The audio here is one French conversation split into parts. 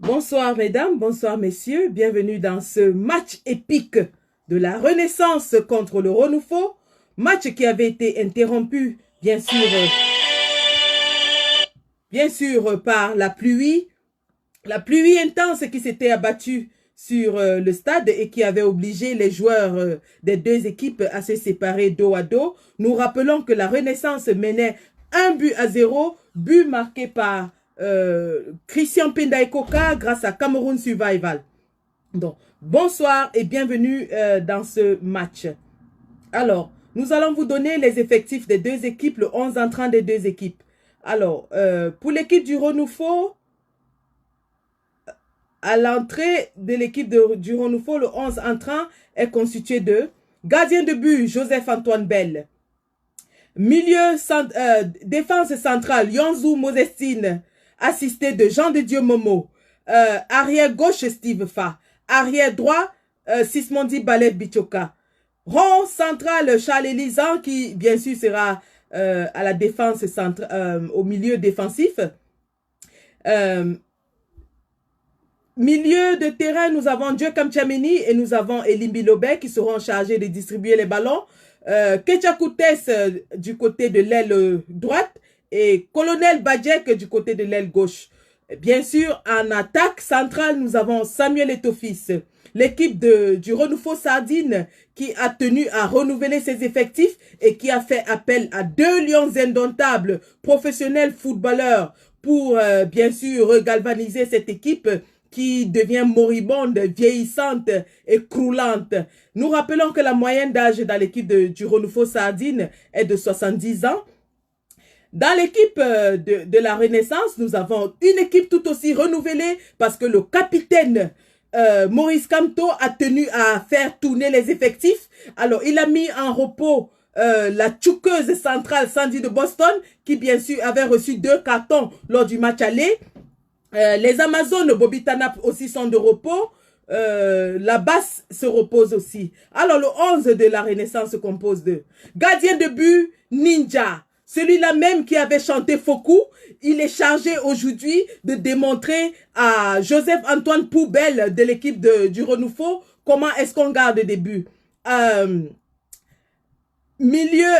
Bonsoir mesdames, bonsoir messieurs, bienvenue dans ce match épique de la Renaissance contre le Renouveau, match qui avait été interrompu bien sûr par la pluie intense qui s'était abattue sur le stade et qui avait obligé les joueurs des deux équipes à se séparer dos à dos. Nous rappelons que la Renaissance menait 1-0, but marqué par Christian Pendaikoka grâce à Cameroun Survival. Donc, bonsoir et bienvenue dans ce match. Alors, nous allons vous donner les effectifs des deux équipes, le 11 entrant des deux équipes. Alors, pour l'équipe du Renouveau, à l'entrée de l'équipe du Renouveau, le 11 entrant est constitué de gardien de but, Joseph-Antoine Bell. Défense centrale, Yonzou Mosestine, assisté de Jean de Dieu Momo. Arrière gauche, Steve Fa. Arrière droit, Sismondi Ballet Bichoka. Rond central, Charles Elisan, qui bien sûr sera à la défense au milieu défensif. Milieu de terrain, nous avons Dieu Kamchameni et nous avons Elimbi Lobé qui seront chargés de distribuer les ballons. Ketchakoutes du côté de l'aile droite et Colonel Badjek du côté de l'aile gauche. Bien sûr, en attaque centrale, nous avons Samuel Etofis. L'équipe du Renouveau Sardine qui a tenu à renouveler ses effectifs et qui a fait appel à deux lions indomptables, professionnels footballeurs, pour bien sûr galvaniser cette équipe qui devient moribonde, vieillissante et croulante. Nous rappelons que la moyenne d'âge dans l'équipe du Renouveau Sardine est de 70 ans. Dans l'équipe de la Renaissance, nous avons une équipe tout aussi renouvelée parce que le capitaine Maurice Kamto a tenu à faire tourner les effectifs. Alors, il a mis en repos la tchouqueuse centrale Sandy de Boston qui bien sûr avait reçu 2 cartons lors du match aller. Les Amazones Bobitana aussi sont de repos. La basse se repose aussi. Alors le 11 de la Renaissance se compose de gardien de but Ninja. Celui-là même qui avait chanté Foku, il est chargé aujourd'hui de démontrer à Joseph-Antoine Poubelle de l'équipe du Renouveau comment est-ce qu'on garde des buts. Milieu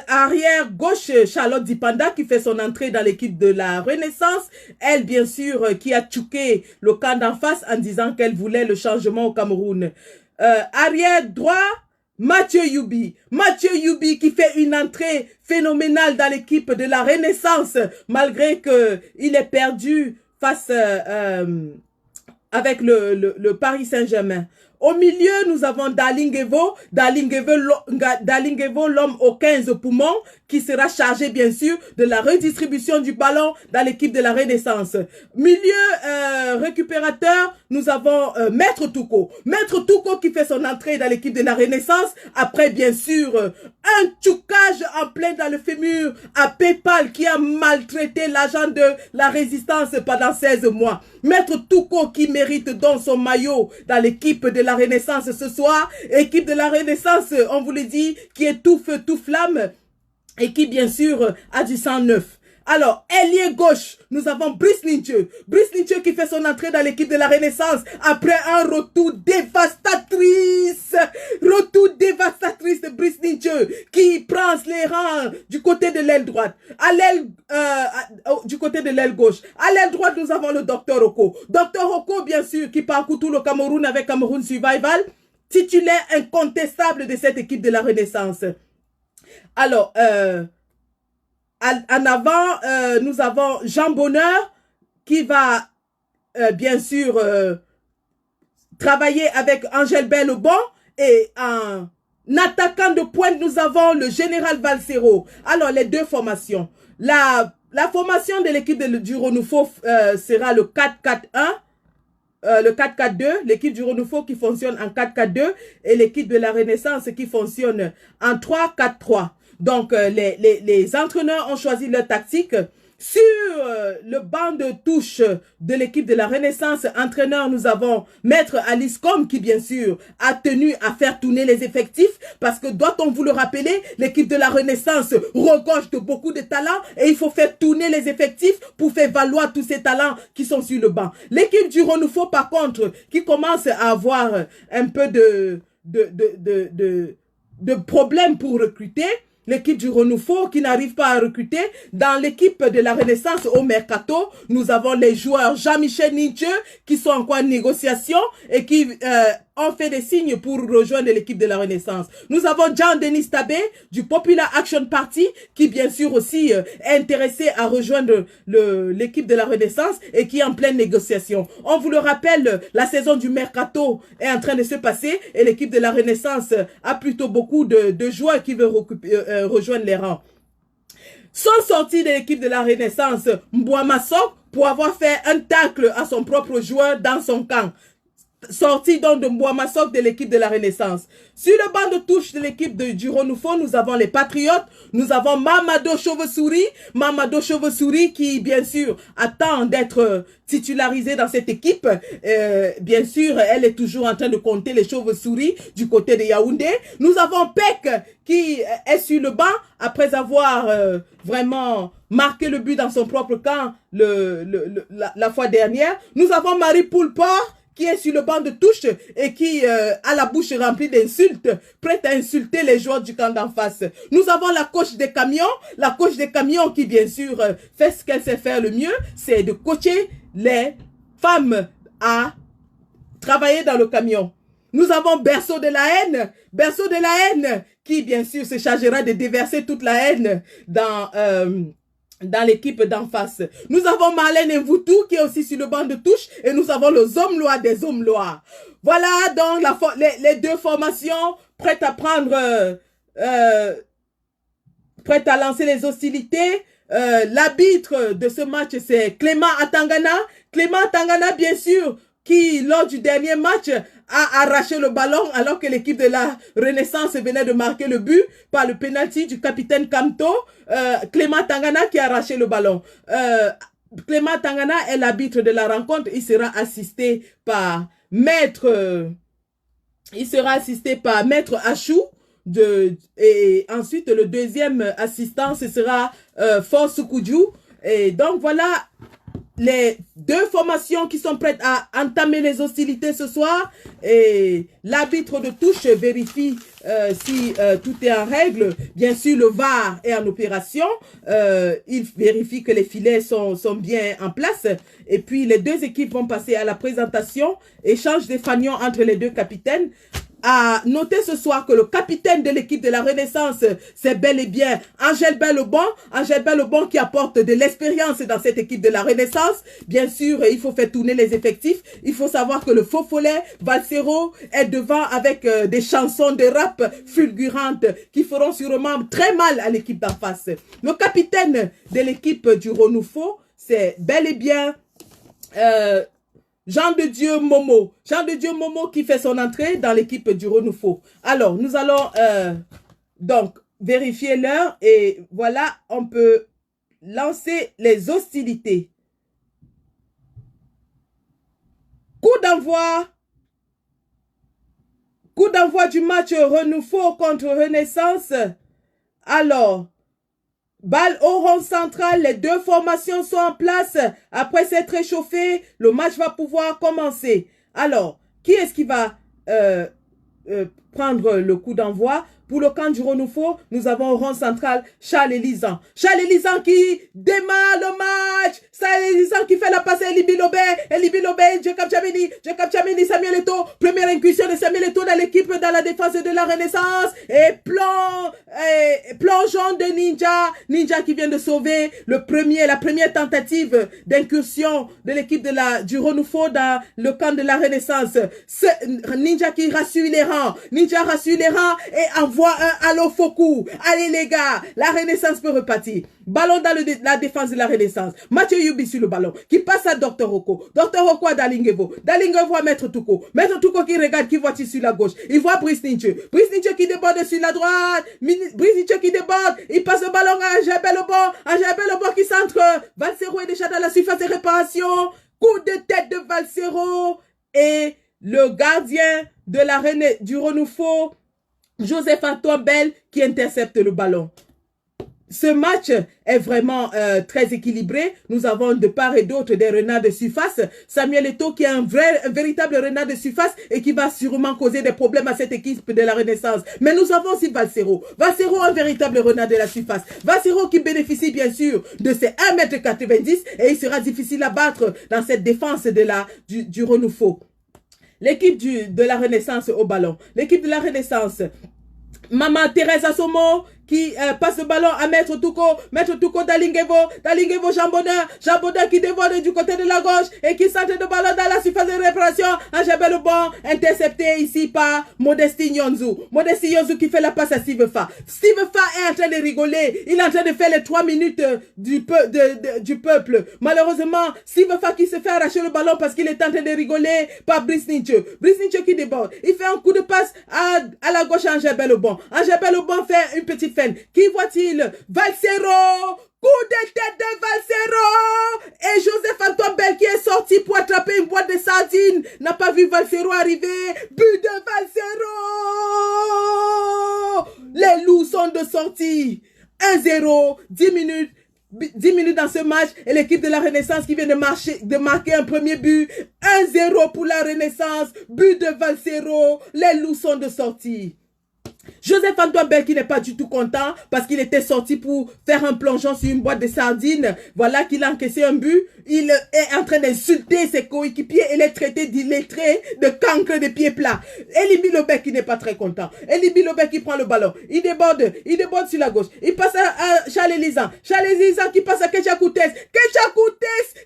arrière gauche, Charlotte Dipanda qui fait son entrée dans l'équipe de la Renaissance. Elle, bien sûr, qui a tchouqué le camp d'en face en disant qu'elle voulait le changement au Cameroun. Arrière droit, Mathieu Youbi. Mathieu Youbi qui fait une entrée phénoménale dans l'équipe de la Renaissance malgré qu'il est perdu face avec le Paris Saint-Germain. Au milieu, nous avons Dalingevo, l'homme aux 15 poumons, qui sera chargé, bien sûr, de la redistribution du ballon dans l'équipe de la Renaissance. Milieu récupérateur, nous avons Maître Touko. Maître Touko qui fait son entrée dans l'équipe de la Renaissance, après, bien sûr, un tchoukage en plein dans le fémur à PayPal qui a maltraité l'agent de la résistance pendant 16 mois. Maître Touko qui mérite donc son maillot dans l'équipe de la Renaissance ce soir. Équipe de la Renaissance, on vous le dit, qui est tout feu, tout flamme et qui bien sûr a du sang neuf. Alors, ailier gauche, nous avons Brice Ninche. Brice Ninche qui fait son entrée dans l'équipe de la Renaissance après un retour dévastatrice. Retour dévastatrice de Brice Ninche qui prend les rangs du côté de l'aile droite. Du côté de l'aile gauche. À l'aile droite, nous avons le Docteur Oko. Docteur Oko, bien sûr, qui parcourt tout le Cameroun avec Cameroun Survival. Titulaire incontestable de cette équipe de la Renaissance. Alors, en avant, nous avons Jean Bonheur qui va bien sûr travailler avec Angèle Bellebon et en attaquant de pointe, nous avons le général Valsero. Alors, les deux formations. La formation de l'équipe du Renouveau sera le 4-4-1. Le 4-4-2, l'équipe du Renouveau qui fonctionne en 4-4-2 et l'équipe de la Renaissance qui fonctionne en 3-4-3. Donc, les entraîneurs ont choisi leur tactique. Sur le banc de touche de l'équipe de la Renaissance, entraîneur, nous avons Maître Alice Com qui, bien sûr, a tenu à faire tourner les effectifs parce que, doit-on vous le rappeler, l'équipe de la Renaissance regorge de beaucoup de talents et il faut faire tourner les effectifs pour faire valoir tous ces talents qui sont sur le banc. L'équipe du Renouveau, par contre, qui commence à avoir un peu de problèmes pour recruter, l'équipe du Renouveau qui n'arrive pas à recruter. Dans l'équipe de la Renaissance au Mercato, nous avons les joueurs Jean-Michel Nietzsche qui sont encore en négociation et qui ont fait des signes pour rejoindre l'équipe de la Renaissance. Nous avons Jean-Denis Tabé du Popular Action Party qui bien sûr aussi est intéressé à rejoindre l'équipe de la Renaissance et qui est en pleine négociation. On vous le rappelle, la saison du Mercato est en train de se passer et l'équipe de la Renaissance a plutôt beaucoup de joueurs qui veulent rejoindre les rangs. Sont sortis de l'équipe de la Renaissance Mbouamassok pour avoir fait un tacle à son propre joueur dans son camp. Sorti donc de Mbouamassok de l'équipe de la Renaissance. Sur le banc de touche de l'équipe du Renouveau, nous avons les Patriotes, nous avons Mamadou Chauve-souris qui bien sûr attend d'être titularisée dans cette équipe. Bien sûr, elle est toujours en train de compter les chauves-souris du côté de Yaoundé. Nous avons Peck qui est sur le banc après avoir vraiment marqué le but dans son propre camp la fois dernière. Nous avons Marie Poulport qui est sur le banc de touche et qui a la bouche remplie d'insultes, prête à insulter les joueurs du camp d'en face. Nous avons la coach des camions qui bien sûr fait ce qu'elle sait faire le mieux, c'est de coacher les femmes à travailler dans le camion. Nous avons Berceau de la haine qui bien sûr se chargera de déverser toute la haine dans l'équipe d'en face. Nous avons Marlène Mvoutou qui est aussi sur le banc de touche et nous avons les hommes lois des hommes lois. Voilà donc les deux formations prêtes à prendre, prêtes à lancer les hostilités. L'arbitre de ce match c'est Clément Atangana. Clément Atangana bien sûr qui lors du dernier match a arraché le ballon alors que l'équipe de la Renaissance venait de marquer le but par le penalty du capitaine Kamto. Clément Tangana qui a arraché le ballon. Clément Tangana est l'arbitre de la rencontre. Il sera assisté par Maître Achou. Et ensuite, le deuxième assistant, ce sera Force Koudjou. Et donc, voilà les deux formations qui sont prêtes à entamer les hostilités ce soir. Et l'arbitre de touche vérifie si tout est en règle. Bien sûr, le VAR est en opération. Il vérifie que les filets sont bien en place. Et puis, les deux équipes vont passer à la présentation. Échange des fanions entre les deux capitaines. À noter ce soir que le capitaine de l'équipe de la Renaissance, c'est bel et bien Angèle Bellebon. Angèle Bellebon qui apporte de l'expérience dans cette équipe de la Renaissance. Bien sûr, il faut faire tourner les effectifs. Il faut savoir que le faux follet, Valsero, est devant avec des chansons de rap fulgurantes qui feront sûrement très mal à l'équipe d'en face. Le capitaine de l'équipe du Renouveau, c'est bel et bien Jean de Dieu Momo. Jean de Dieu Momo qui fait son entrée dans l'équipe du Renouveau. Alors, nous allons donc vérifier l'heure et voilà, on peut lancer les hostilités. Coup d'envoi du match Renouveau contre Renaissance. Alors, balle au rond central, les deux formations sont en place. Après s'être échauffé, le match va pouvoir commencer. Alors, qui est-ce qui va prendre le coup d'envoi? Pour le camp du Renouveau, nous avons au rond central Charles Elisan. Charles Elisan qui démarre le match. Charles Elisan qui fait la passe à Elibi Lobé, Jacob Chamini, Samuel Eto'o. Première incursion de Samuel Eto'o dans l'équipe, dans la défense de la Renaissance. Et plongeon de Ninja qui vient de sauver la première tentative d'incursion de l'équipe du Renouveau dans le camp de la Renaissance. Ninja qui rassure les rangs. Ninja rassure les rangs et envoie un allo Foku. Allez les gars, la Renaissance peut repartir. Ballon dans la défense de la Renaissance. Mathieu Yubi sur le ballon. Qui passe à Dr. Roko. Dr. Roko à Dalingevo. Dalingevo à Maître Touko. Maître Touko qui regarde, qui voit-il sur la gauche. Il voit Brice Ninche. Brice Ninche qui déborde sur la droite. Brice Ninche qui déborde. Il passe le ballon à Angel Belobon. Angel Belobon qui centre. Valsero est déjà dans la surface de réparation. Coup de tête de Valsero. Et le gardien de la du Renouveau, Joseph Antoine Bell, qui intercepte le ballon. Ce match est vraiment très équilibré. Nous avons de part et d'autre des renards de surface. Samuel Eto'o qui est un véritable renard de surface et qui va sûrement causer des problèmes à cette équipe de la Renaissance. Mais nous avons aussi Valsero. Valsero, un véritable renard de la surface. Valsero qui bénéficie bien sûr de ses 1,90 m et il sera difficile à battre dans cette défense de du Renouveau. L'équipe de la Renaissance au ballon. L'équipe de la Renaissance. Maman Thérèse Assomo qui passe le ballon à Maître Touko. Maître Touko Dalingevo. Dalingevo Jambonner. Jambonner qui dévore du côté de la gauche et qui centre de ballon dans la surface de réparation. Angel Lebon intercepté ici par Modesti Nyonzu. Modesti Nyonzu qui fait la passe à Steve Fa. Steve Fa est en train de rigoler. Il est en train de faire les 3 minutes du peuple. Malheureusement, Steve Fa qui se fait arracher le ballon parce qu'il est en train de rigoler par Brice Ninche. Brice Ninche qui déborde. Il fait un coup de passe à la gauche à Angel Lebon. Angel Lebon fait une petite fin. Qui voit-il? Valsero! Coup de tête de Valsero! Et Joseph Antoine Bell qui est sorti pour attraper une boîte de sardines n'a pas vu Valsero arriver. But de Valsero! Les loups sont de sortie. 1-0, 10 minutes dans ce match et l'équipe de la Renaissance qui vient de marquer un premier but. 1-0 pour la Renaissance. But de Valsero. Les loups sont de sortie. Joseph Antoine Bell qui n'est pas du tout content parce qu'il était sorti pour faire un plongeon sur une boîte de sardines. Voilà qu'il a encaissé un but. Il est en train d'insulter ses coéquipiers et les traiter d'illettrés, de cancre de pieds plats. Eli Bilobek qui n'est pas très content. Eli Bilobek qui prend le ballon. Il déborde sur la gauche. Il passe à Charles Elizan. Charles Elizan qui passe à Kecha Koutes. Kecha Koutes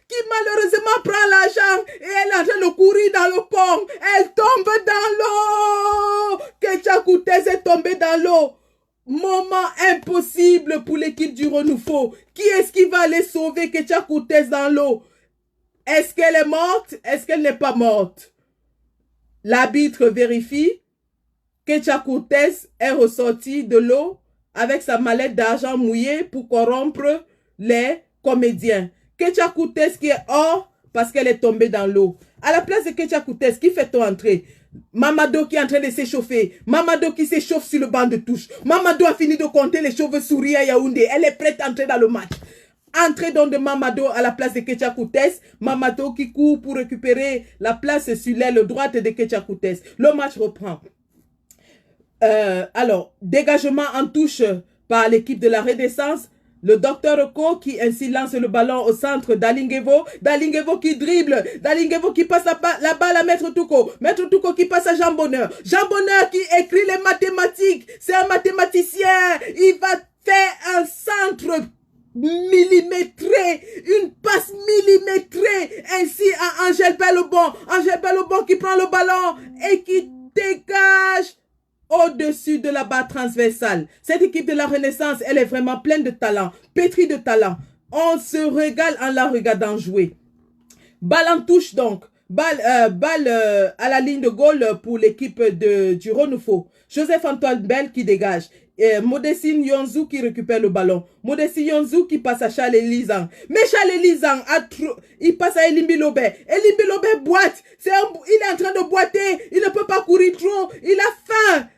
qui malheureusement prend l'argent et elle est en train de courir dans le pont. Elle tombe dans l'eau. Kecha Koutes est tombée dans l'eau. Moment impossible pour l'équipe du Renouveau. Qui est-ce qui va aller sauver Kecha Koutes dans l'eau? Est-ce qu'elle est morte? Est-ce qu'elle n'est pas morte? L'arbitre vérifie. Kecha Koutes est ressorti de l'eau avec sa mallette d'argent mouillée pour corrompre les comédiens. Kecha Koutes qui est hors parce qu'elle est tombée dans l'eau. À la place de Kecha Koutes, qui fait-on entrer? Mamado qui est en train de s'échauffer. Mamado qui s'échauffe sur le banc de touche. Mamado a fini de compter les chauves-souris à Yaoundé. Elle est prête à entrer dans le match. Entrée donc de Mamado à la place de Kecha Koutes. Mamado qui court pour récupérer la place sur l'aile droite de Kecha Koutes. Le match reprend. Alors, dégagement en touche par l'équipe de la Renaissance. Le docteur Roko qui ainsi lance le ballon au centre d'Alingevo. Dalingevo qui dribble. Dalingevo qui passe la balle à Maître Touko. Maître Touko qui passe à Jambonner. Jambonner qui écrit les mathématiques. C'est un mathématicien. Il va faire un centre millimétré. Une passe millimétrée. Ainsi à Angel Belobon. Angel Belobon qui prend le ballon et qui dégage au-dessus de la barre transversale. Cette équipe de la Renaissance, elle est vraiment pleine de talent, pétrie de talent. On se régale en la regardant jouer. Balle en touche donc. Balle à la ligne de goal pour l'équipe du Renouveau. Joseph Antoine Bell qui dégage. Modesti Nyonzu qui récupère le ballon. Modesti Nyonzu qui passe à Charles Elizan. Mais Charles Elizan, il passe à Elimbi Lobé. Elimbi Lobé boite. Il est en train de boiter. Il ne peut pas courir trop. Il a faim.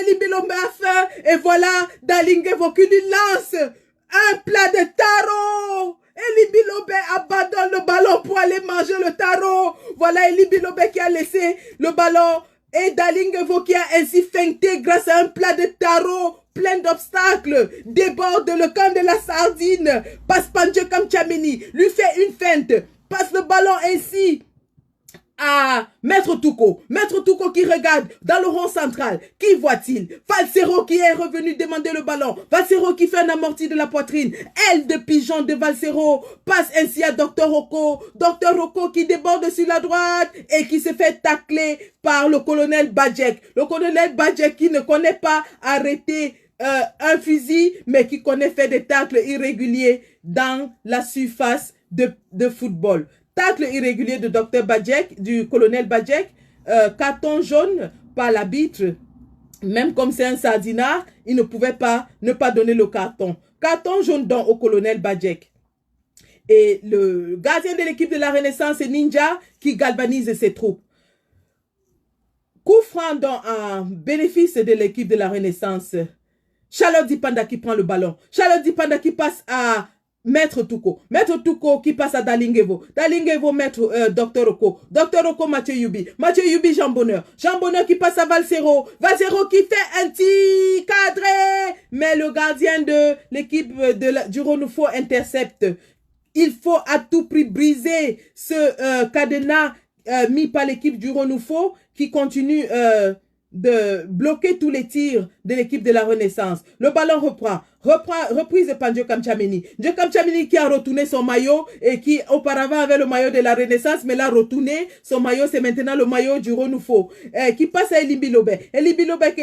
Elimbi Lobé a faim. Et voilà, Dalingevo qui lui lance un plat de taro. Elimbi Lobé abandonne le ballon pour aller manger le taro. Voilà Elimbi Lobé qui a laissé le ballon. Et Dalingevo qui a ainsi feinté grâce à un plat de taro plein d'obstacles, déborde le camp de la sardine, passe Pancho Kamchameni, lui fait une feinte, passe le ballon ainsi à Maître Touko. Maître Touko qui regarde dans le rond central. Qui voit-il? Valsero qui est revenu demander le ballon. Valsero qui fait un amorti de la poitrine. Aile de pigeon de Valsero passe ainsi à Dr Rocco. Dr Rocco qui déborde sur la droite et qui se fait tacler par le colonel Badjek. Le colonel Badjek qui ne connaît pas arrêter un fusil, mais qui connaît faire des tacles irréguliers dans la surface de football. Tacle irrégulier de Dr Badjek, du colonel Badjek, carton jaune par l'arbitre. Même comme c'est un sardinard, il ne pouvait pas ne pas donner le carton. Carton jaune donc au colonel Badjek. Et le gardien de l'équipe de la Renaissance est Ninja qui galvanise ses troupes. Coup franc donc en bénéfice de l'équipe de la Renaissance. Charlotte Dipanda qui prend le ballon. Charlotte Dipanda qui passe à Maître Touko. Maître Touko qui passe à Dalingevo. Dalingevo, Maître Dr Rocco. Dr Rocco, Mathieu Yubi. Mathieu Yubi, Jean Bonheur. Jean Bonheur qui passe à Valsero. Valsero qui fait un petit cadré. Mais le gardien de l'équipe du Renouveau intercepte. Il faut à tout prix briser ce cadenas mis par l'équipe du Renouveau qui continue de bloquer tous les tirs de l'équipe de la Renaissance. Le ballon reprise par Ndiokam Tchameni. Ndiokam Tchameni qui a retourné son maillot et qui auparavant avait le maillot de la Renaissance, mais l'a retourné. Son maillot, c'est maintenant le maillot du Renouveau. Qui passe à Elimbi Lobé. Elimbi Lobé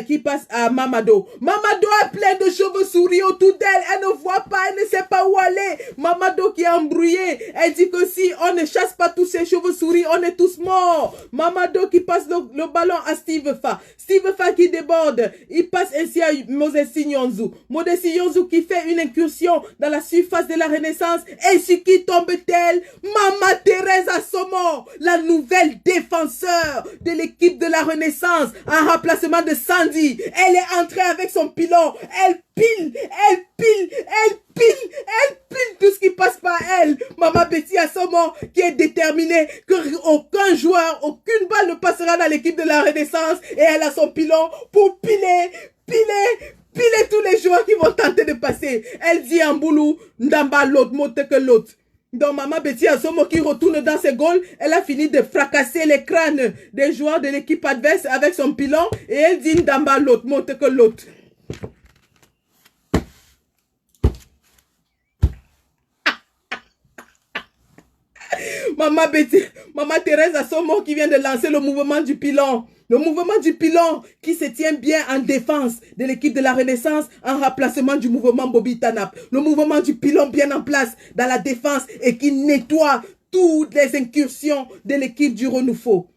qui passe à Mamado. Mamado a plein de chauves-souris autour d'elle. Elle ne voit pas, elle ne sait pas où aller. Mamado qui est embrouillé. Elle dit que si on ne chasse pas tous ces chauves-souris, on est tous morts. Mamado qui passe le ballon à Steve Fa. Steve Fa qui déborde. Il passe ainsi à Moses Sinyonzu. Moses Sinyonzu qui fait une incursion dans la surface de la Renaissance. Et sur qui tombe-t-elle? Mama Thérèse Assomo, la nouvelle défenseur de l'équipe de la Renaissance, en remplacement de Sandy. Elle est entrée avec son pilon. Elle pile tout ce qui passe par elle. Maman Betty Assomo qui est déterminée que aucun joueur, aucune balle ne passera dans l'équipe de la Renaissance, et elle a son pilon pour piler tous les joueurs qui vont tenter de passer. Elle dit en boulou, ndamba l'autre, monte que l'autre. Donc Maman Betty Assomo qui retourne dans ses goals, elle a fini de fracasser les crânes des joueurs de l'équipe adverse avec son pilon, et elle dit ndamba l'autre, monte que l'autre. Maman Thérèse Assomo qui vient de lancer le mouvement du pilon. Le mouvement du pilon qui se tient bien en défense de l'équipe de la Renaissance en remplacement du mouvement Bobby Tanap. Le mouvement du pilon bien en place dans la défense et qui nettoie toutes les incursions de l'équipe du Renouveau.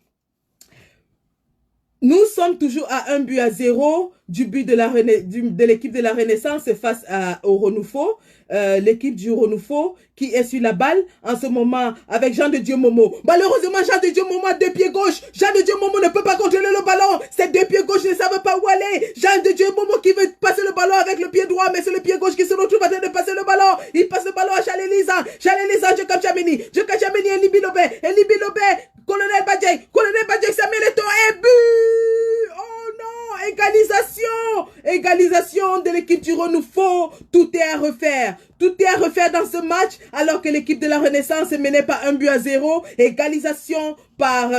Nous sommes toujours à 1-0 du but de l'équipe de la Renaissance face au Renouveau. L'équipe du Renouveau qui est sur la balle en ce moment avec Jean de Dieu Momo. Malheureusement, Jean de Dieu Momo a deux pieds gauche. Jean de Dieu Momo ne peut pas contrôler le ballon. Ses deux pieds gauche ne savent pas où aller. Jean de Dieu Momo qui veut passer le ballon avec le pied droit, mais c'est le pied gauche qui se retrouve en train de passer le ballon. Il passe le ballon à Chalelisa. Chalelisa, Ndiokam Tchameni. Ndiokam Tchameni, Elimbi Lobé. Colonel Badjek, Samuel Eto'o et but. Oh non, égalisation de l'équipe du Renouveau. Tout est à refaire. Tout est à refaire dans ce match alors que l'équipe de la Renaissance est menée par 1-0. Égalisation par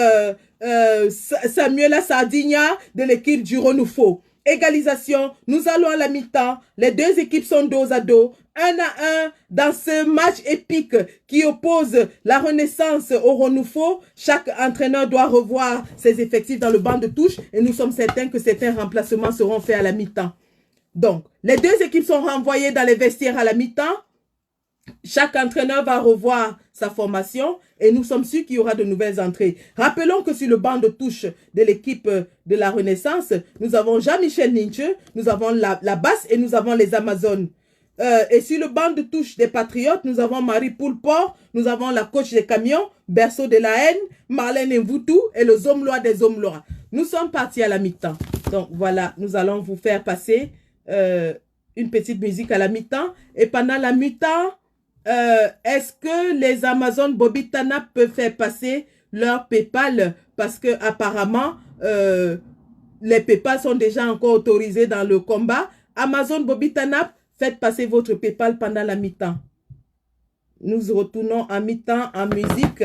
Samuel Sardigna de l'équipe du Renouveau. Égalisation, nous allons à la mi-temps. Les deux équipes sont dos à dos. 1-1 dans ce match épique qui oppose la Renaissance au Renouveau. Chaque entraîneur doit revoir ses effectifs dans le banc de touche et nous sommes certains que certains remplacements seront faits à la mi-temps. Donc, les deux équipes sont renvoyées dans les vestiaires à la mi-temps. Chaque entraîneur va revoir sa formation et nous sommes sûrs qu'il y aura de nouvelles entrées. Rappelons que sur le banc de touche de l'équipe de la Renaissance, nous avons Jean-Michel Ninche, nous avons la basse et nous avons les Amazones. Et sur le banc de touche des Patriotes, nous avons Marie Poulport, nous avons la coach des camions, Berceau de la haine, Marlène Mvoutou et le Zomlois des Zomlois. Nous sommes partis à la mi-temps. Donc voilà, nous allons vous faire passer une petite musique à la mi-temps. Et pendant la mi-temps, est-ce que les Amazones Bobby Tanap peuvent faire passer leur PayPal? Parce que apparemment, les PayPal sont déjà encore autorisés dans le combat. Amazon Bobby Tanap, faites passer votre PayPal pendant la mi-temps. Nous retournons en mi-temps en musique.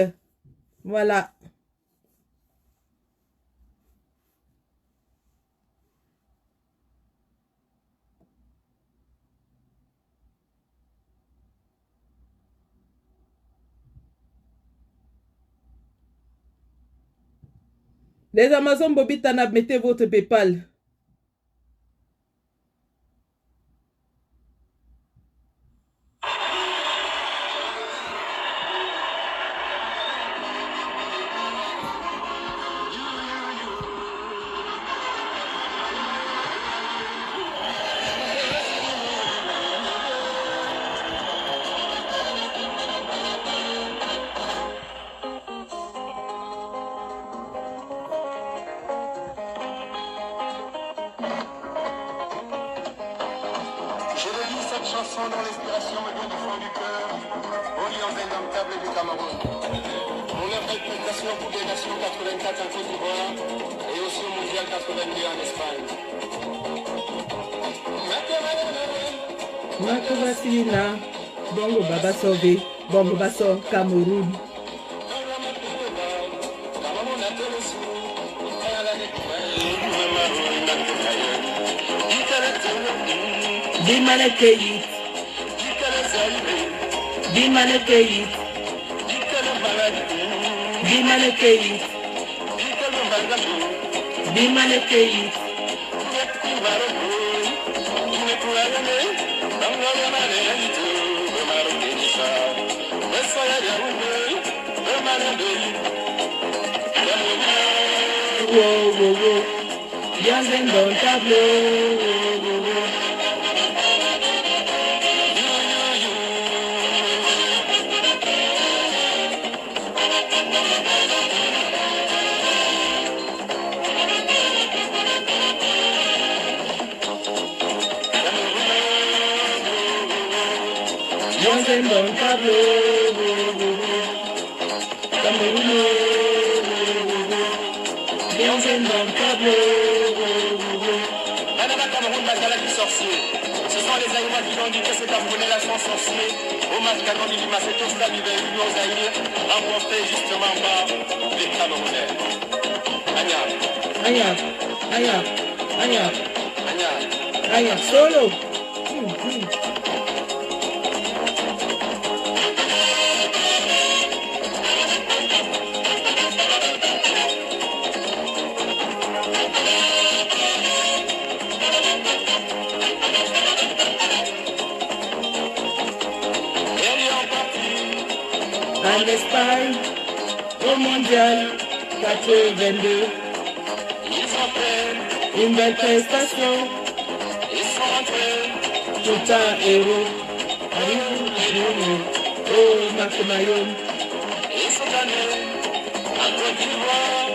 Voilà. Les Amazones Bobitana, mettez votre PayPal. Chanson dont l'inspiration me vient du fond du cœur, aux lions indomptables du Cameroun. Mon œuvre d'interprétation pour des nations 84 en Côte d'Ivoire et aussi au mondial 82 en Espagne. Makavasina, Bongo Baba Sauvé, Bongo Basso, Cameroun. Bimanekeyit, Bimanekeyit, Bimanekeyit, Bimanekeyit. Wow, wow, wow. Bien dans le tableau. Bien dans le tableau. Cameroun. Bien dans le tableau. Madame Cameroun, Bazala du sorcier. Ce sont les Aïwas qui ont dit que ces Camerounais-là sont sorciers. Au match Cameroun, il m'a fait tout cela, il va l'Union Zaïre, remporté justement par les Camerounais. Agnab. Agnab. Agnab. Agnab. Agnab. Agnab. Solo. En Espagne, au mondial 82, Ils ont fait, une belle prestation, ils sont rentrés. tout un héros. Oh, Marc Mayon. Et cette année, en Côte d'Ivoire,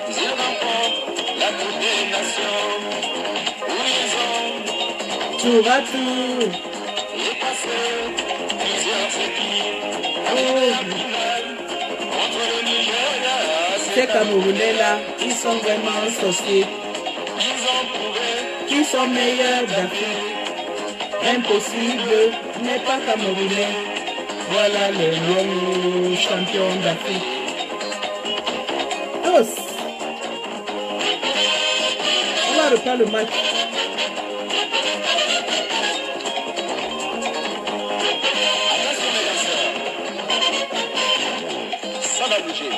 ils remportent la Coupe des Nations. Où ils ont Tour à tour. dépassé plusieurs équipes. Oh, Contre le Nigeria, ces Camerounais-là, ils sont vraiment sorciers. ils ont prouvé Qui sont meilleurs d'Afrique. Impossible n'est pas Camerounais. Voilà le long champion d'Afrique. Tous. On va reprendre le match. Attention mesdames et sœurs, ça va bouger.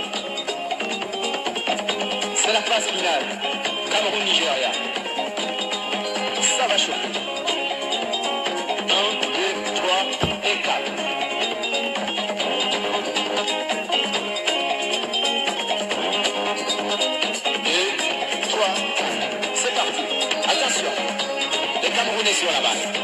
C'est la phase finale. Cameroun-Nigeria. Ça va chauffer. 1, 2, 3 et 4. C'est parti. Attention. Les Camerounais sur la balle.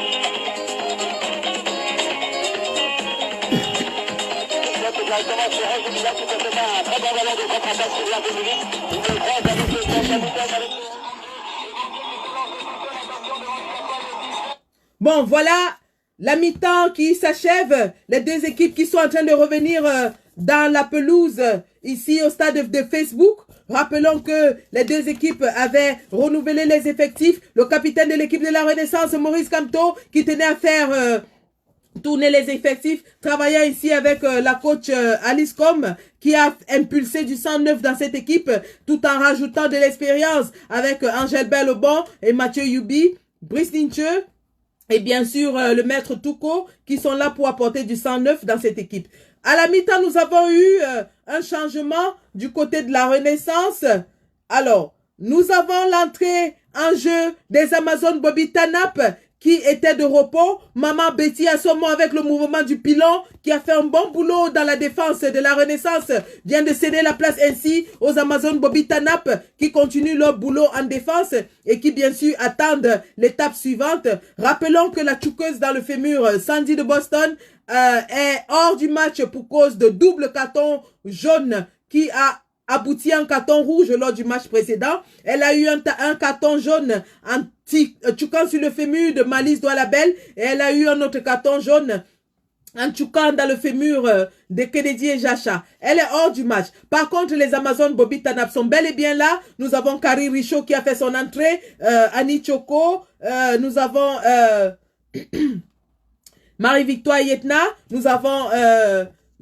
Bon, voilà la mi-temps qui s'achève. Les deux équipes qui sont en train de revenir dans la pelouse ici au stade de Facebook. Rappelons que les deux équipes avaient renouvelé les effectifs. Le capitaine de l'équipe de la Renaissance, Maurice Kamto, qui tenait à faire tourner les effectifs, travaillant ici avec la coach Alice Com, qui a impulsé du sang neuf dans cette équipe, tout en rajoutant de l'expérience avec Angèle Bellebon et Mathieu Yubi, Brice Ninche, et bien sûr le maître Touko, qui sont là pour apporter du sang neuf dans cette équipe. À la mi-temps, nous avons eu un changement du côté de la Renaissance. Alors, nous avons l'entrée en jeu des Amazones Bobby Tanap qui était de repos. Maman Betty Assomo avec le mouvement du pilon qui a fait un bon boulot dans la défense de la Renaissance vient de céder la place ainsi aux Amazones Bobby Tanap qui continuent leur boulot en défense et qui bien sûr attendent l'étape suivante. Rappelons que la chouqueuse dans le fémur Sandy de Boston est hors du match pour cause de double carton jaune qui a abouti à un carton rouge lors du match précédent. Elle a eu un carton jaune en tchouquant sur le fémur de Malice Doualabel et elle a eu un autre carton jaune en tchouquant dans le fémur de Kennedy et Jacha. Elle est hors du match. Par contre, les Amazones Bobby Tanap sont bel et bien là. Nous avons Karine Richaud qui a fait son entrée, Annie Choco, nous avons Marie-Victoire Yetna, nous avons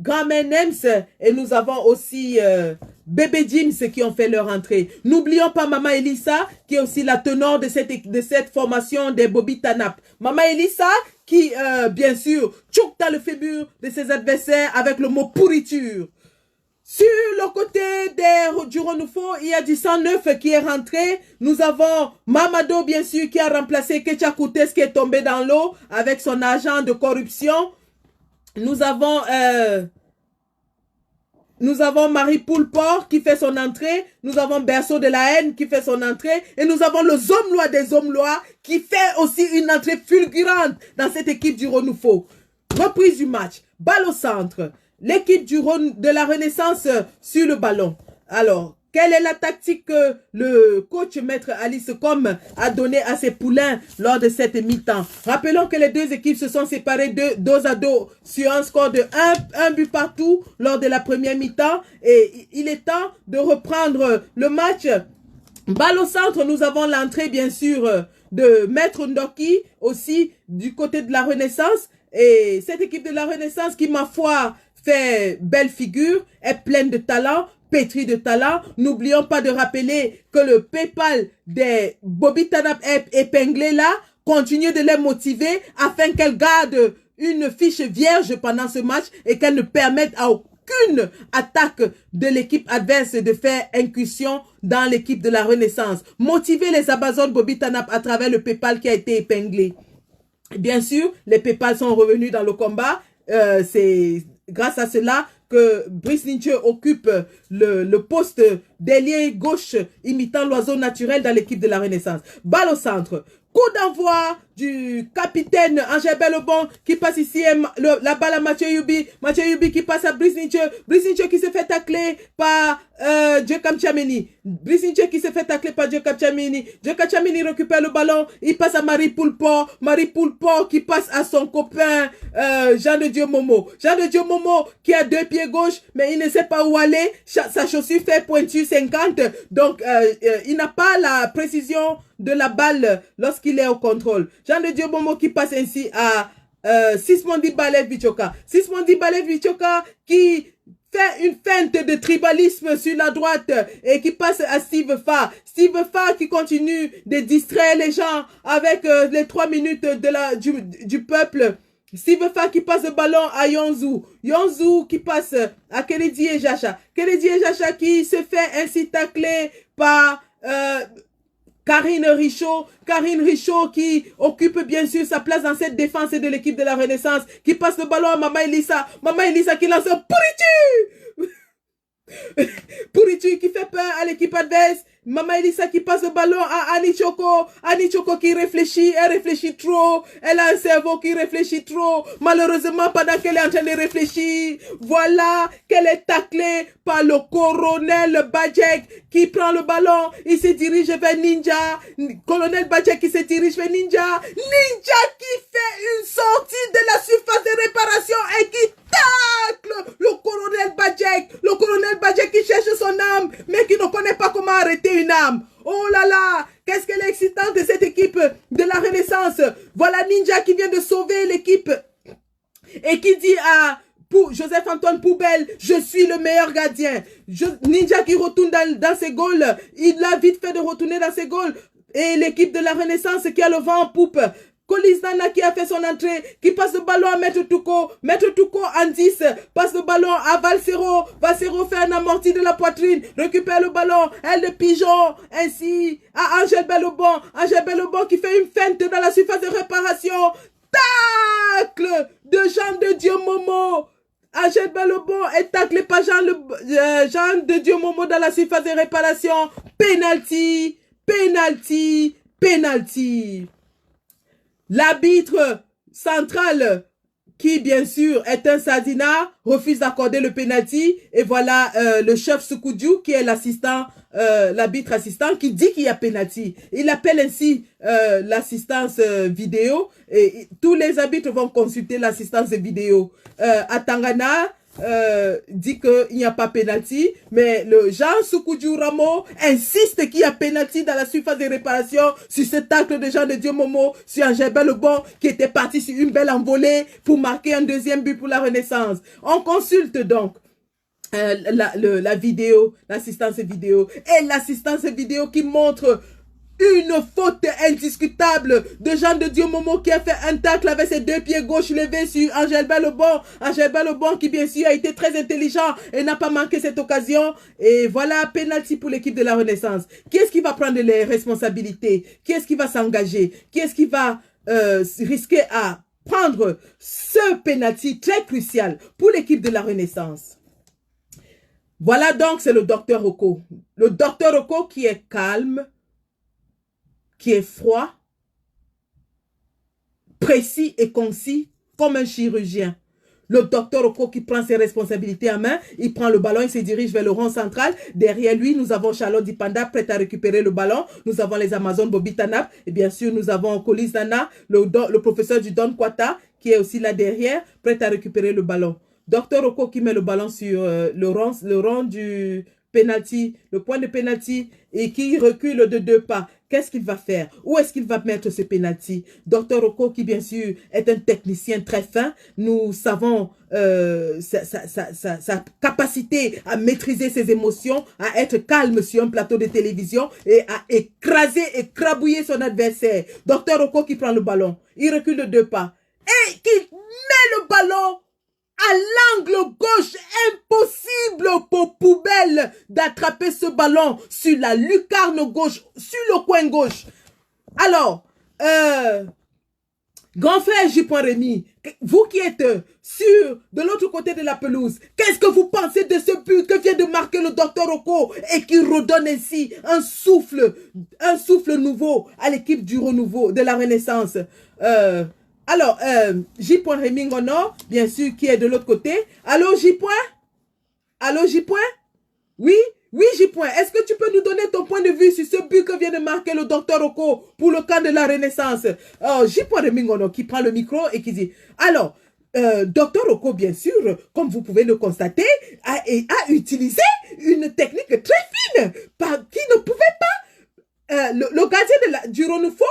Grand-mère Nems et nous avons aussi Bébé James qui ont fait leur entrée. N'oublions pas Maman Elissa qui est aussi la tenor de cette formation des Bobby Tanap. Maman Elissa qui bien sûr choque dans le fémur de ses adversaires avec le mot pourriture. Sur le côté du Renouveau, il y a du 109 qui est rentré. Nous avons Mamado bien sûr qui a remplacé Kecha Koutes qui est tombé dans l'eau avec son agent de corruption. Nous avons Marie Poulport qui fait son entrée. Nous avons Berceau de la haine qui fait son entrée. Et nous avons le Zomlois des Zomlois qui fait aussi une entrée fulgurante dans cette équipe du Renouveau. Reprise du match. Balle au centre. L'équipe de la Renaissance sur le ballon. Alors, quelle est la tactique que le coach maître Alice Com a donnée à ses poulains lors de cette mi-temps? Rappelons que les deux équipes se sont séparées dos à dos sur un score de 1 but partout lors de la première mi-temps. Et il est temps de reprendre le match. Balle au centre, nous avons l'entrée bien sûr de Maître Ndoki aussi du côté de la Renaissance. Et cette équipe de la Renaissance qui, ma foi, fait belle figure, est pleine de talent, pétrie de talent. N'oublions pas de rappeler que le PayPal des Bobby Tanap épinglés là continue de les motiver afin qu'elles gardent une fiche vierge pendant ce match et qu'elles ne permettent à aucune attaque de l'équipe adverse de faire incursion dans l'équipe de la Renaissance. Motiver les Amazones Bobby Tanap à travers le PayPal qui a été épinglé. Bien sûr, les PayPal sont revenus dans le combat. C'est grâce à cela que Brice Ninche occupe le poste d'ailier gauche imitant l'oiseau naturel dans l'équipe de la Renaissance. Balle au centre. Coup d'envoi du capitaine Angèle Bellebon qui passe ici la balle à Mathieu Yubi. Mathieu Yubi qui passe à Brice Ninche. Brice Ninche qui se fait tacler par Djekam Tchameni. Brice Ninche qui se fait tacler par Djekam Tchameni. Djekam Tchameni récupère le ballon. Il passe à Marie Poulport. Marie Poulport qui passe à son copain Jean de Dieu Momo. Jean de Dieu Momo qui a 2 pieds gauche mais il ne sait pas où aller. Sa chaussure fait pointure 50. Donc il n'a pas la précision de la balle lorsqu'il est au contrôle. Jean de Dieu Momo qui passe ainsi à Sismondi Balev Vichoka. Sismondi Balev Vichoka qui fait une feinte de tribalisme sur la droite et qui passe à Steve Fa. Steve Fa qui continue de distraire les gens avec les 3 minutes du peuple. Steve Fa qui passe le ballon à Yonzou. Yonzou qui passe à Kennedy et Jacha. Kennedy et Jacha qui se fait ainsi tacler par Karine Richaud. Karine Richaud qui occupe bien sûr sa place dans cette défense de l'équipe de la Renaissance. Qui passe le ballon à Maman Elissa. Maman Elissa qui lance un pourriture. Pourriture qui fait peur à l'équipe adverse. Maman Elissa qui passe le ballon à Annie Choco. Annie Choco qui réfléchit, elle réfléchit trop. Elle a un cerveau qui réfléchit trop. Malheureusement, pendant qu'elle est en train de réfléchir, voilà qu'elle est taclée par le colonel Bajek qui prend le ballon. Il se dirige vers Ninja. Colonel Bajek qui se dirige vers Ninja. Ninja qui fait une sortie de la surface de réparation et qui tacle le colonel Bajek. Le colonel Bajek qui cherche son âme, mais qui ne connaît pas comment arrêter une âme. Oh là là, qu'est-ce qu'elle est excitante de cette équipe de la Renaissance. Voilà Ninja qui vient de sauver l'équipe et qui dit à Joseph-Antoine Poubelle, je suis le meilleur gardien. Ninja qui retourne dans ses goals. Il a vite fait de retourner dans ses goals. Et l'équipe de la Renaissance qui a le vent en poupe Colis Nana qui a fait son entrée, qui passe le ballon à Maître Touko en 10, passe le ballon à Valsero, Valsero fait un amorti de la poitrine, récupère le ballon, elle de pigeon, ainsi à Angèle Bellobon qui fait une feinte dans la surface de réparation, tacle de Jean de Dieu Momo, Angèle Bellobon est taclé par Jean de Dieu Momo dans la surface de réparation, penalty, penalty, penalty. L'arbitre central, qui bien sûr est un Sadina, refuse d'accorder le penalty. Et voilà le chef Soukoudjou, qui est l'assistant, l'arbitre assistant, qui dit qu'il y a penalty. Il appelle ainsi l'assistance vidéo. Et tous les arbitres vont consulter l'assistance vidéo. À Tangana, dit qu'il n'y a pas penalty, mais le Jean Soukoudjou Ramo insiste qu'il y a penalty dans la surface de réparation sur ce tacle de Jean de Dieu Momo sur Angèle Bellobon qui était parti sur une belle envolée pour marquer un deuxième but pour la Renaissance. On consulte donc la vidéo, l'assistance vidéo, et l'assistance vidéo qui montre une faute indiscutable de Jean de Dieu Momo qui a fait un tacle avec ses deux pieds gauche levés sur Angèle Bellobon. Angèle Bellobon qui bien sûr a été très intelligent et n'a pas manqué cette occasion. Et voilà, penalty pour l'équipe de la Renaissance. Qui est-ce qui va prendre les responsabilités? Qui est-ce qui va s'engager? Qui est-ce qui va risquer à prendre ce penalty très crucial pour l'équipe de la Renaissance? Voilà donc, c'est le docteur Rocco. Le docteur Rocco qui est calme, qui est froid, précis et concis, comme un chirurgien. Le docteur Rocco qui prend ses responsabilités en main, il prend le ballon, il se dirige vers le rond central. Derrière lui, nous avons Charlotte Dipanda, prête à récupérer le ballon. Nous avons les Amazones Bobby Tanap. Et bien sûr, nous avons Colis Nana, le professeur du Don Kwata, qui est aussi là derrière, prête à récupérer le ballon. Docteur Rocco qui met le ballon sur le rond du penalty, le point de penalty, et qui recule de 2 pas. Qu'est-ce qu'il va faire? Où est-ce qu'il va mettre ce penalty? Docteur Rocco, qui bien sûr est un technicien très fin, nous savons sa capacité à maîtriser ses émotions, à être calme sur un plateau de télévision et à écraser, écrabouiller son adversaire. Docteur Rocco qui prend le ballon, il recule de 2 pas et qui met le ballon à l'angle gauche. Impossible pour Poubelle d'attraper ce ballon sur la lucarne gauche, sur le coin gauche. Alors, grand frère J. Rémy, vous qui êtes de l'autre côté de la pelouse, qu'est-ce que vous pensez de ce but que vient de marquer le docteur Rocco et qui redonne ainsi un souffle nouveau à l'équipe du renouveau, de la Renaissance? Alors, J. Rémy Ngono, bien sûr, qui est de l'autre côté. Allô, J. Allô, J. Oui, oui, J. Est-ce que tu peux nous donner ton point de vue sur ce but que vient de marquer le docteur Rocco pour le camp de la Renaissance? J. Rémy Ngono qui prend le micro et qui dit, alors, docteur Rocco, bien sûr, comme vous pouvez le constater, a utilisé une technique très fine qui ne pouvait pas, le gardien du renouveau,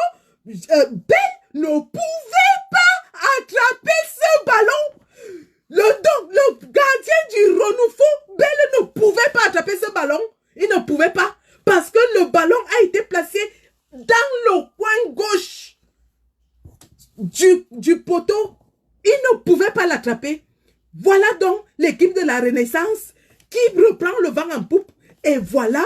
Ben, ne pouvait pas attraper ce ballon. Le gardien du renouveau, Ben, ne pouvait pas attraper ce ballon. Il ne pouvait pas. Parce que le ballon a été placé dans le coin gauche du poteau. Il ne pouvait pas l'attraper. Voilà donc l'équipe de la Renaissance qui reprend le vent en poupe. Et voilà,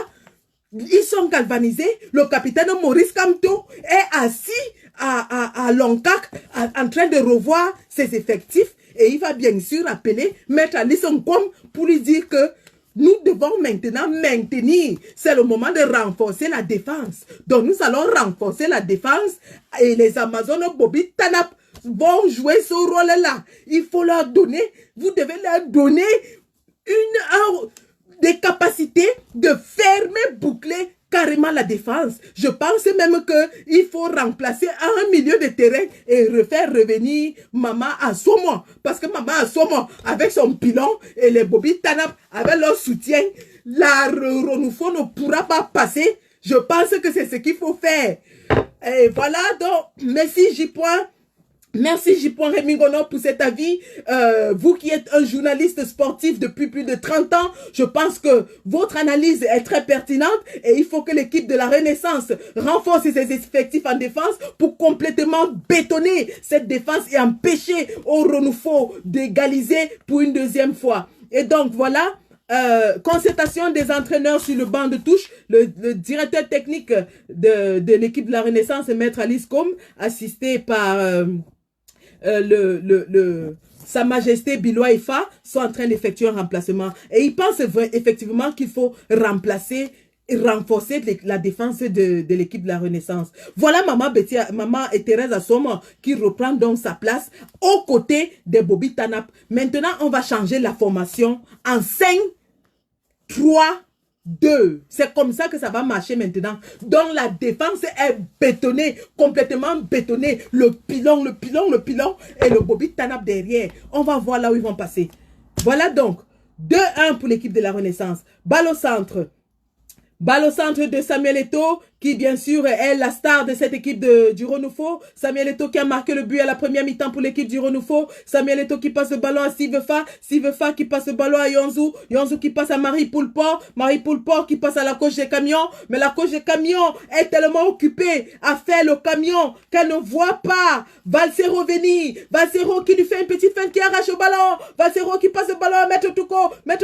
ils sont galvanisés. Le capitaine Maurice Kamto est assis à Loncac en train de revoir ses effectifs. Et il va bien sûr appeler Maître Alisson Kom pour lui dire que nous devons maintenant maintenir. C'est le moment de renforcer la défense. Donc nous allons renforcer la défense. Et les Amazones Bobby Tanap vont jouer ce rôle-là. Il faut leur donner, vous devez leur donner des capacités de fermer, boucler carrément la défense. Je pense même qu'il faut remplacer un milieu de terrain et refaire revenir Maman Assomo. Parce que Maman Assomo, avec son pilon et les Bobby Tanap, avec leur soutien, la renouveau ne pourra pas passer. Je pense que c'est ce qu'il faut faire. Et voilà donc, merci J. Merci Jipon Remingono pour cet avis. Vous qui êtes un journaliste sportif depuis plus de 30 ans, je pense que votre analyse est très pertinente et il faut que l'équipe de la Renaissance renforce ses effectifs en défense pour complètement bétonner cette défense et empêcher au Renouveau d'égaliser pour une deuxième fois. Et donc voilà, concertation des entraîneurs sur le banc de touche, le directeur technique de l'équipe de la Renaissance, Maître Alice Combe, assisté par... Sa Majesté Biloua Ifa sont en train d'effectuer un remplacement. Et ils pensent effectivement qu'il faut remplacer et renforcer la défense de l'équipe de la Renaissance. Voilà maman et Thérèse Assoma qui reprend donc sa place aux côtés de Bobby Tanap. Maintenant, on va changer la formation en 5, 3, 2. C'est comme ça que ça va marcher maintenant. Donc la défense est bétonnée, complètement bétonnée. Le pilon et le Bobby Tanap derrière. On va voir là où ils vont passer. Voilà donc 2-1 pour l'équipe de la Renaissance. Balle au centre. Balle au centre de Samuel Eto'o, qui bien sûr est la star de cette équipe du Renouveau. Samuel Eto'o qui a marqué le but à la première mi-temps pour l'équipe du Renouveau. Samuel Eto'o qui passe le ballon à Steve Fa qui passe le ballon à Yonzu qui passe à Marie Poulport qui passe à la coach des camions. Mais la coach des camions est tellement occupée à faire le camion qu'elle ne voit pas Valsero venir. Valsero qui lui fait une petite feinte qui arrache le ballon. Valsero qui passe le ballon à Maître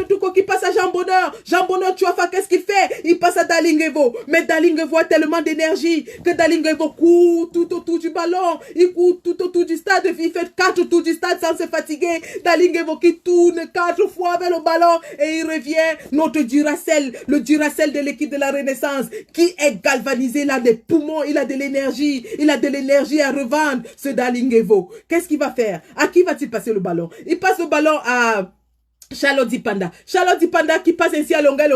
Touko qui passe à Jean Bonheur. Jean Bonheur, tu vois, qu'est-ce qu'il fait? Il passe à Dalingevo. Mais Dalingevo a tellement d'énergie que Dalingevo court tout autour du ballon. Il court tout autour du stade. Il fait 4 tours du stade sans se fatiguer. Dalingevo qui tourne 4 fois vers le ballon et il revient. Notre Duracell, le Duracell de l'équipe de la Renaissance qui est galvanisé. Il a des poumons, il a de l'énergie. Il a de l'énergie à revendre, ce Dalingevo. Qu'est-ce qu'il va faire? À qui va-t-il passer le ballon? Il passe le ballon à Charlotte Dipanda. Charlotte Dipanda qui passe ainsi à Longa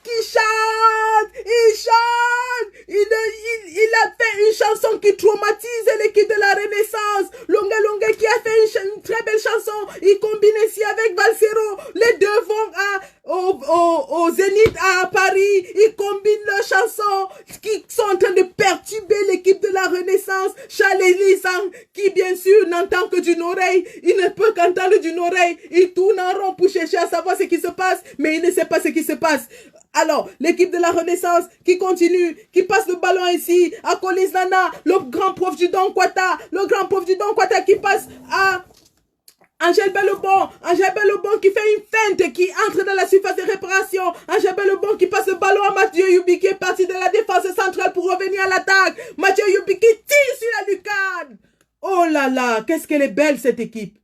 qui chante, il a fait une chanson qui traumatise l'équipe de la Renaissance. Longa qui a fait une très belle chanson, il combine ici avec Valsero, les deux vont au Zénith à Paris, ils combinent leurs chansons qui sont en train de perturber l'équipe de la Renaissance. Charles Lisang qui bien sûr n'entend que d'une oreille, il ne peut qu'entendre d'une oreille, il tourne en rond pour chercher à savoir ce qui se passe, mais il ne sait pas ce qui se passe. Alors, l'équipe de la Renaissance qui continue, qui passe le ballon ici à Colis Nana, le grand prof du Don Kwata, qui passe à Angèle Bellebon qui fait une feinte, qui entre dans la surface de réparation. Angèle Bellebon qui passe le ballon à Mathieu Youbi qui est parti de la défense centrale pour revenir à l'attaque. Mathieu Youbi qui tire sur la lucarne. Oh là là, qu'est-ce qu'elle est belle cette équipe.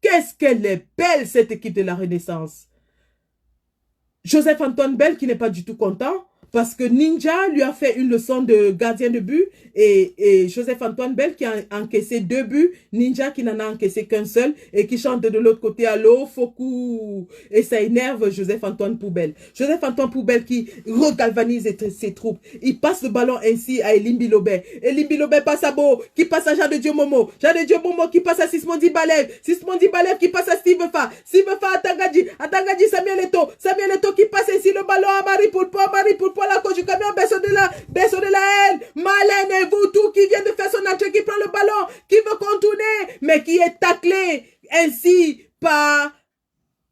Qu'est-ce qu'elle est belle cette équipe de la Renaissance. Joseph-Antoine Bell qui n'est pas du tout content parce que Ninja lui a fait une leçon de gardien de but et Joseph-Antoine Bell qui a encaissé 2 buts, Ninja qui n'en a encaissé qu'un seul et qui chante de l'autre côté allô, Foku, et ça énerve Joseph-Antoine Poubelle. Joseph-Antoine Poubelle qui regalvanise ses troupes. Il passe le ballon ainsi à Elimbi Lobé. Elimbi Lobé passe à Beau, qui passe à Jean de Dieu Momo. Jean de Dieu Momo qui passe à Sismondi Balev. Sismondi Balev qui passe à Steve Fa. Steve Fa à Tangadji. À Tangadji Samuel Eto'o qui passe ainsi le ballon à Marie Poulpo la coach du camion, baisse de la haine. Malène et vous tout qui vient de faire son entrée, qui prend le ballon, qui veut contourner, mais qui est taclé ainsi par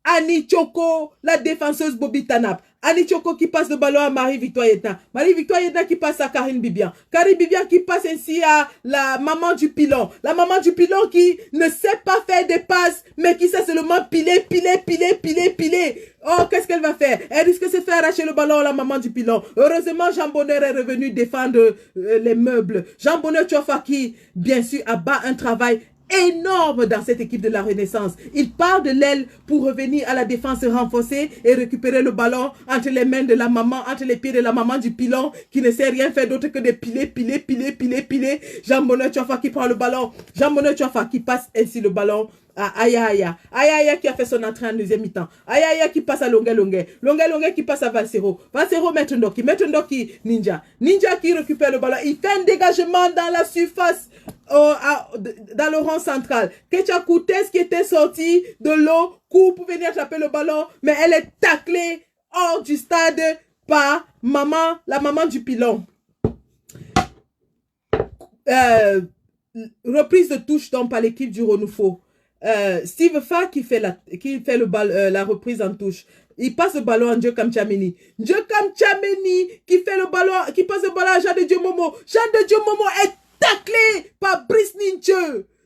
Annie Choco, la défenseuse Bobby Tanap. Annie Choco qui passe le ballon à Marie-Victoire Yedna. Marie-Victoire Yedna qui passe à Karine Bibian. Karine Bibian qui passe ainsi à la maman du pilon. La maman du pilon qui ne sait pas faire des passes, mais qui sait seulement piler. Oh, qu'est-ce qu'elle va faire? Elle risque de se faire arracher le ballon à la maman du pilon. Heureusement, Jean Bonheur est revenu défendre les meubles. Jean Bonheur Tchofa qui, bien sûr, abat un travail énorme dans cette équipe de la Renaissance. Il part de l'aile pour revenir à la défense renforcée et récupérer le ballon entre les mains de la maman, entre les pieds de la maman du pilon qui ne sait rien faire d'autre que de piler. Jean Bonheur Tchofa qui prend le ballon. Jean Bonheur Tchofa qui passe ainsi le ballon à Aya qui a fait son entrée en deuxième mi-temps. Aya qui passe à Longa qui passe à Valsero Maître Ndoki Ninja qui récupère le ballon. Il fait un dégagement dans la surface dans le rond central. Ketia Koutes qui était sorti de l'eau court pour venir attraper le ballon, mais elle est taclée hors du stade par la maman du pilon. reprise de touche donc par l'équipe du Renouveau. Steve Fa qui fait la reprise en touche. Il passe le ballon à Njoukam Tchameni. Njoukam Tchameni qui fait le ballon, qui passe le ballon à Jean de Dieu Momo. Jean de Dieu Momo est taclé par Brice Ninche.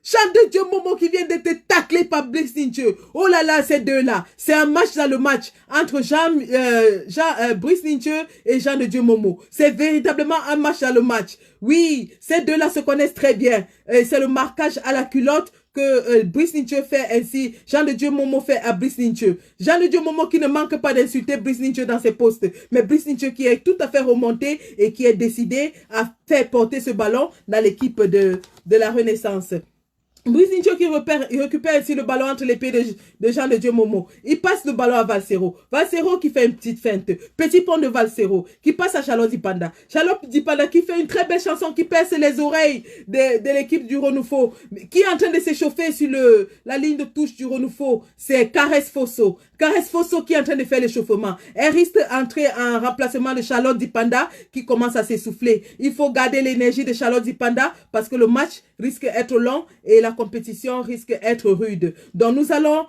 Jean de Dieu Momo qui vient d'être taclé par Brice Ninche. Oh là là, ces deux-là. C'est un match dans le match entre Brice Ninche et Jean de Dieu Momo. C'est véritablement un match dans le match. Oui, ces deux-là se connaissent très bien. C'est le marquage à la culotte que Brice Ninche fait ainsi, Jean de Dieu Momo fait à Brice Ninche. Jean de Dieu Momo qui ne manque pas d'insulter Brice Ninche dans ses postes, mais Brice Ninche qui est tout à fait remonté et qui est décidé à faire porter ce ballon dans l'équipe de la Renaissance. Brice Ninche qui récupère ainsi le ballon entre les pieds de Jean de Dieu Momo. Il passe le ballon à Valsero. Valsero qui fait une petite feinte. Petit pont de Valsero qui passe à Charlotte Dipanda. Charlotte Dipanda qui fait une très belle chanson qui perce les oreilles de l'équipe du Renouveau. Qui est en train de s'échauffer sur la ligne de touche du Renouveau. C'est Caresse Fosso. Caresse Fosso qui est en train de faire l'échauffement. Elle risque d'entrer en remplacement de Charlotte Dipanda qui commence à s'essouffler. Il faut garder l'énergie de Charlotte Dipanda parce que le match risque d'être long et la compétition risque d'être rude. Donc nous allons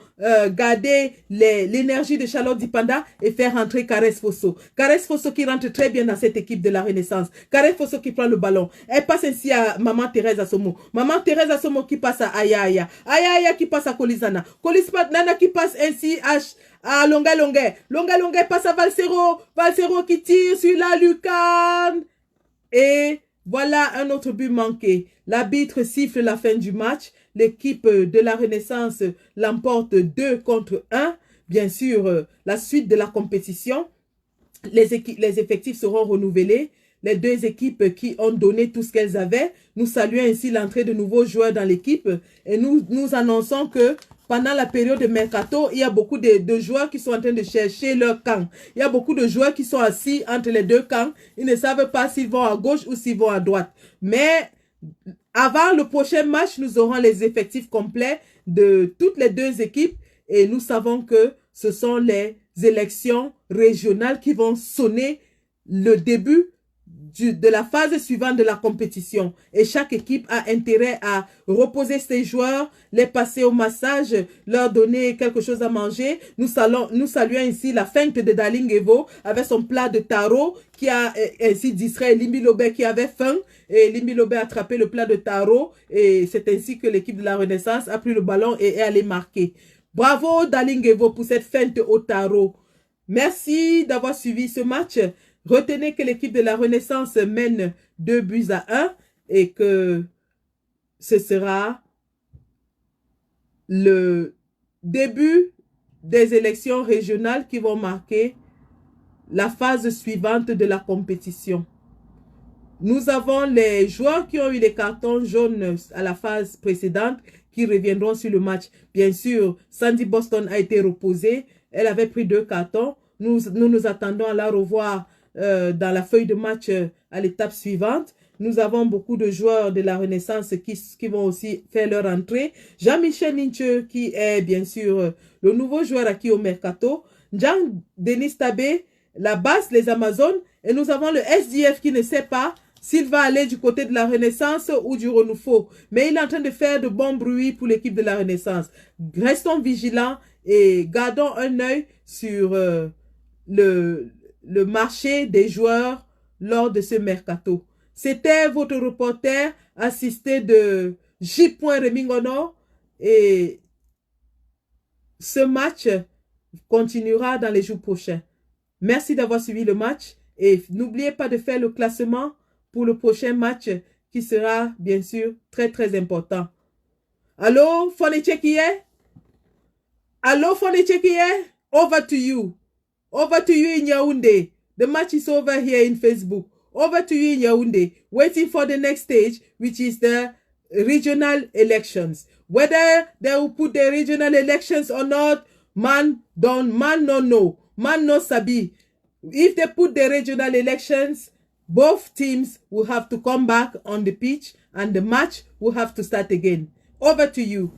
garder l'énergie de Charlotte Dipanda et faire rentrer Caresse Fosso. Caresse Fosso qui rentre très bien dans cette équipe de la Renaissance. Caresse Fosso qui prend le ballon. Elle passe ainsi à Maman Thérèse Assomo. Maman Thérèse Assomo qui passe à Aya Aya. Aya Aya qui passe à Kolisana. Kolisana qui passe ainsi à Longa Longa. Longa Longa passe à Valsero. Valsero qui tire sur la lucarne. Et voilà un autre but manqué. L'arbitre siffle la fin du match. L'équipe de la Renaissance l'emporte 2-1. Bien sûr, la suite de la compétition, les effectifs seront renouvelés. Les deux équipes qui ont donné tout ce qu'elles avaient. Nous saluons ainsi l'entrée de nouveaux joueurs dans l'équipe. Et nous annonçons que pendant la période de mercato, il y a beaucoup de joueurs qui sont en train de chercher leur camp. Il y a beaucoup de joueurs qui sont assis entre les deux camps. Ils ne savent pas s'ils vont à gauche ou s'ils vont à droite. Mais avant le prochain match, nous aurons les effectifs complets de toutes les deux équipes. Et nous savons que ce sont les élections régionales qui vont sonner le début de la phase suivante de la compétition. Et chaque équipe a intérêt à reposer ses joueurs, les passer au massage, leur donner quelque chose à manger. Nous saluons ici la feinte de Darling Evo avec son plat de taro qui a ainsi distrait Limbi Lobé qui avait faim. Et Limbi Lobé a attrapé le plat de taro. Et c'est ainsi que l'équipe de la Renaissance a pris le ballon et est allée marquer. Bravo Darling Evo pour cette feinte au taro. Merci d'avoir suivi ce match. Retenez que l'équipe de la Renaissance mène 2-1 et que ce sera le début des élections régionales qui vont marquer la phase suivante de la compétition. Nous avons les joueurs qui ont eu les cartons jaunes à la phase précédente qui reviendront sur le match. Bien sûr, Sandy Boston a été reposée. Elle avait pris 2 cartons. Nous attendons à la revoir dans la feuille de match à l'étape suivante. Nous avons beaucoup de joueurs de la Renaissance qui vont aussi faire leur entrée. Jean-Michel Ninche qui est bien sûr le nouveau joueur acquis au Mercato. Jean-Denis Tabé, la basse, les Amazones. Et nous avons le SDF qui ne sait pas s'il va aller du côté de la Renaissance ou du Renouveau. Mais il est en train de faire de bons bruits pour l'équipe de la Renaissance. Restons vigilants et gardons un œil sur le marché des joueurs lors de ce mercato. C'était votre reporter assisté de J. Remingono et ce match continuera dans les jours prochains. Merci d'avoir suivi le match et n'oubliez pas de faire le classement pour le prochain match qui sera bien sûr très important. Allô, Fonetchekie? Allô, Fonetchekie? Over to you. Over to you in Yaoundé. The match is over here in Facebook. Over to you in Yaoundé. Waiting for the next stage, which is the regional elections. Whether they will put the regional elections or not, man no know. Man no sabi. If they put the regional elections, both teams will have to come back on the pitch and the match will have to start again. Over to you.